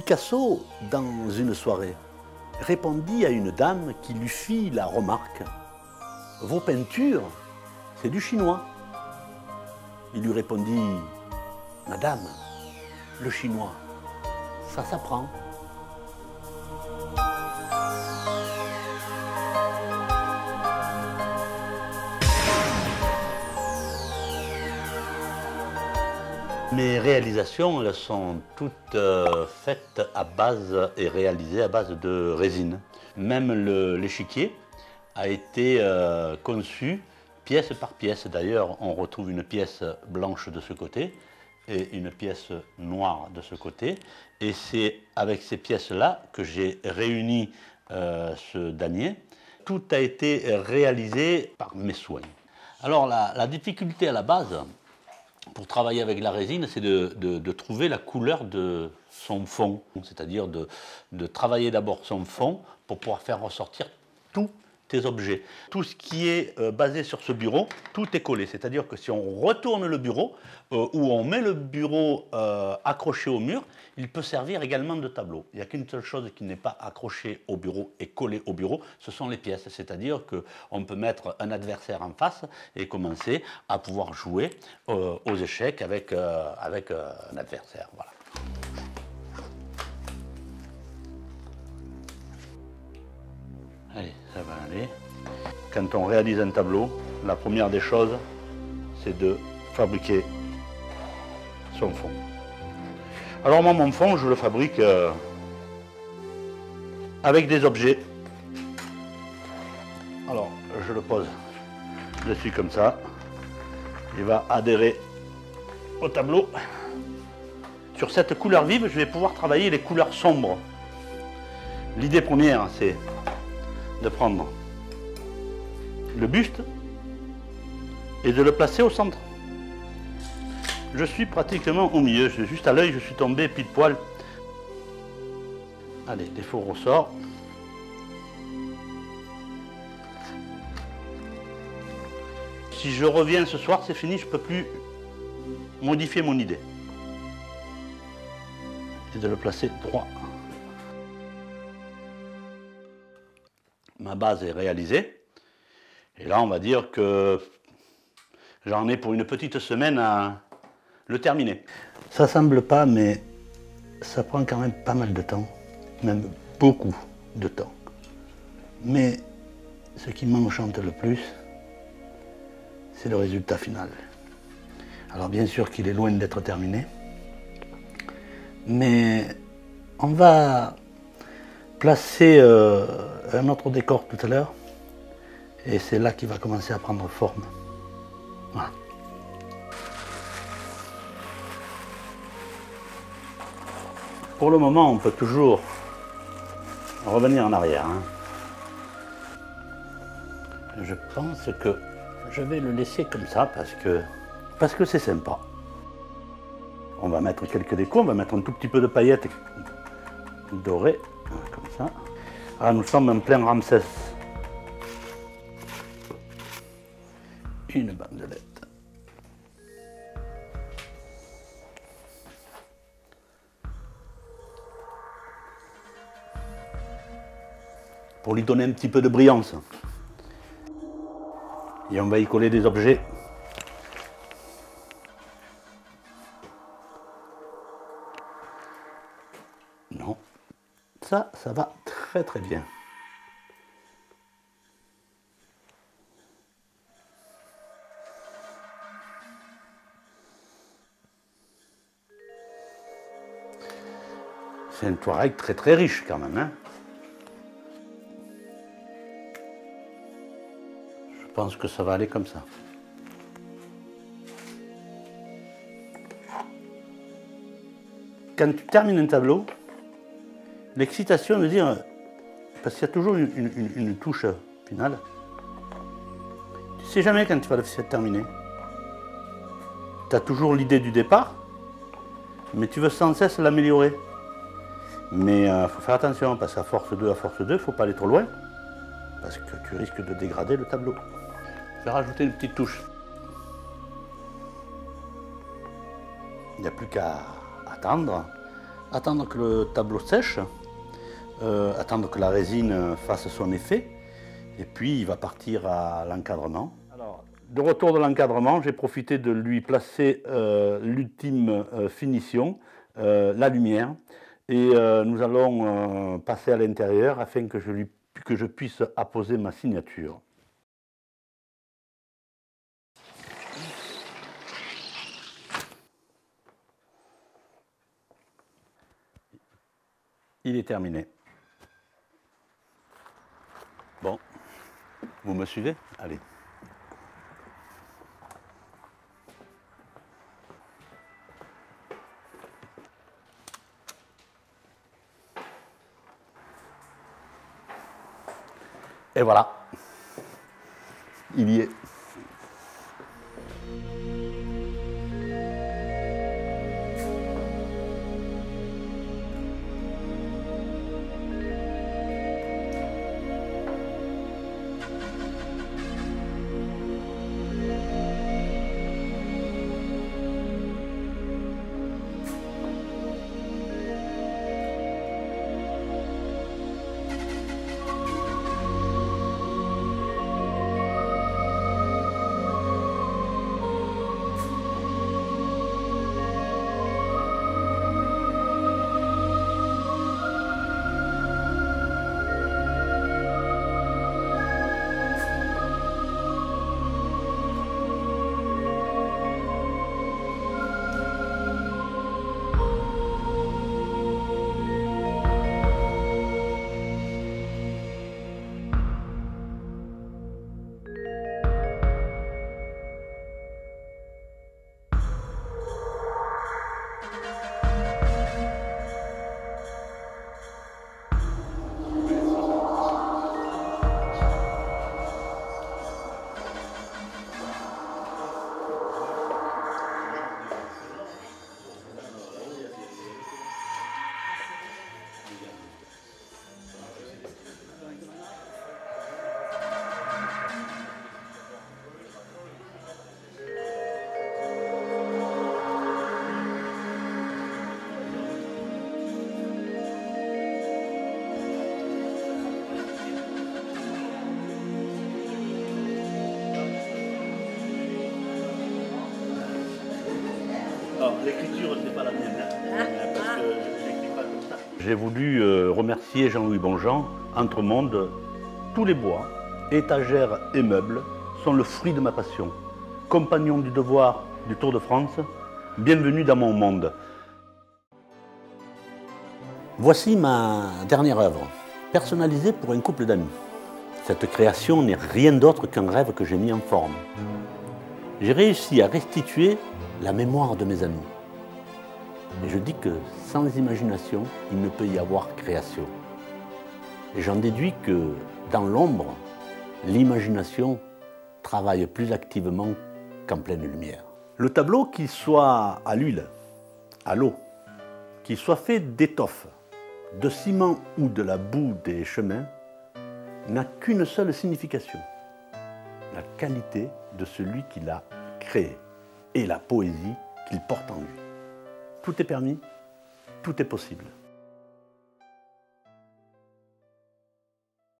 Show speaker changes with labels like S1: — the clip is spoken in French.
S1: Picasso, dans une soirée, répondit à une dame qui lui fit la remarque « Vos peintures, c'est du chinois ». Il lui répondit « Madame, le chinois, ça s'apprend ». Mes réalisations, elles sont toutes faites à base et réalisées à base de résine. Même l'échiquier a été conçu pièce par pièce. D'ailleurs, on retrouve une pièce blanche de ce côté et une pièce noire de ce côté. Et c'est avec ces pièces-là que j'ai réuni ce damier. Tout a été réalisé par mes soins. Alors la difficulté à la base, pour travailler avec la résine, c'est de trouver la couleur de son fond. C'est-à-dire de travailler d'abord son fond pour pouvoir faire ressortir tous tes objets. Tout ce qui est basé sur ce bureau, tout est collé. C'est-à-dire que si on retourne le bureau, ou on met le bureau accroché au mur, il peut servir également de tableau. Il n'y a qu'une seule chose qui n'est pas accrochée au bureau et collée au bureau, ce sont les pièces. C'est-à-dire qu'on peut mettre un adversaire en face et commencer à pouvoir jouer aux échecs avec un adversaire. Voilà. Allez, ça va aller. Quand on réalise un tableau, la première des choses, c'est de fabriquer son fond. Alors moi, mon fond, je le fabrique avec des objets. Alors, je le pose dessus comme ça. Il va adhérer au tableau. Sur cette couleur vive, je vais pouvoir travailler les couleurs sombres. L'idée première, c'est de prendre le buste et de le placer au centre. Je suis pratiquement au milieu, juste à l'œil, je suis tombé pile poil. Allez, des faux ressorts. Si je reviens ce soir, c'est fini, je ne peux plus modifier mon idée. Et de le placer droit. Ma base est réalisée. Et là, on va dire que j'en ai pour une petite semaine à le terminer. Ça semble pas, mais ça prend quand même pas mal de temps. Même beaucoup de temps. Mais ce qui m'enchante le plus, c'est le résultat final. Alors bien sûr qu'il est loin d'être terminé. Mais on va placer un autre décor tout à l'heure. Et c'est là qu'il va commencer à prendre forme. Voilà. Pour le moment, on peut toujours revenir en arrière. Je pense que je vais le laisser comme ça parce que c'est sympa. On va mettre quelques décos, on va mettre un tout petit peu de paillettes dorées, comme ça. Ah, nous sommes en plein Ramsès. Une bandelette. Pour lui donner un petit peu de brillance. Et on va y coller des objets. Non. Ça va très très bien. C'est un Touareg très très riche quand même. Hein. Je pense que ça va aller comme ça. Quand tu termines un tableau, l'excitation de dire, parce qu'il y a toujours une touche finale, tu ne sais jamais quand tu vas le terminer. Tu as toujours l'idée du départ, mais tu veux sans cesse l'améliorer. Mais il faut faire attention, parce qu'à force 2, il ne faut pas aller trop loin, parce que tu risques de dégrader le tableau. Je vais rajouter une petite touche. Il n'y a plus qu'à attendre Attendre que le tableau sèche, attendre que la résine fasse son effet, et puis il va partir à l'encadrement. Alors, de retour de l'encadrement, j'ai profité de lui placer l'ultime finition, la lumière, et nous allons passer à l'intérieur afin que je puisse apposer ma signature. Il est terminé. Bon, vous me suivez? Allez. Et voilà, il y est. L'écriture, ce n'est pas la mienne, parce que je n'écris pas comme ça. J'ai voulu remercier Jean-Louis Bonjean, Entremonde. Tous les bois, étagères et meubles sont le fruit de ma passion. Compagnon du devoir du Tour de France, bienvenue dans mon monde. Voici ma dernière œuvre, personnalisée pour un couple d'amis. Cette création n'est rien d'autre qu'un rêve que j'ai mis en forme. J'ai réussi à restituer la mémoire de mes amis. Et je dis que sans imagination, il ne peut y avoir création. Et j'en déduis que dans l'ombre, l'imagination travaille plus activement qu'en pleine lumière. Le tableau, qu'il soit à l'huile, à l'eau, qu'il soit fait d'étoffe, de ciment ou de la boue des chemins, n'a qu'une seule signification, la qualité de celui qui l'a créé et la poésie qu'il porte en lui. Tout est permis, tout est possible.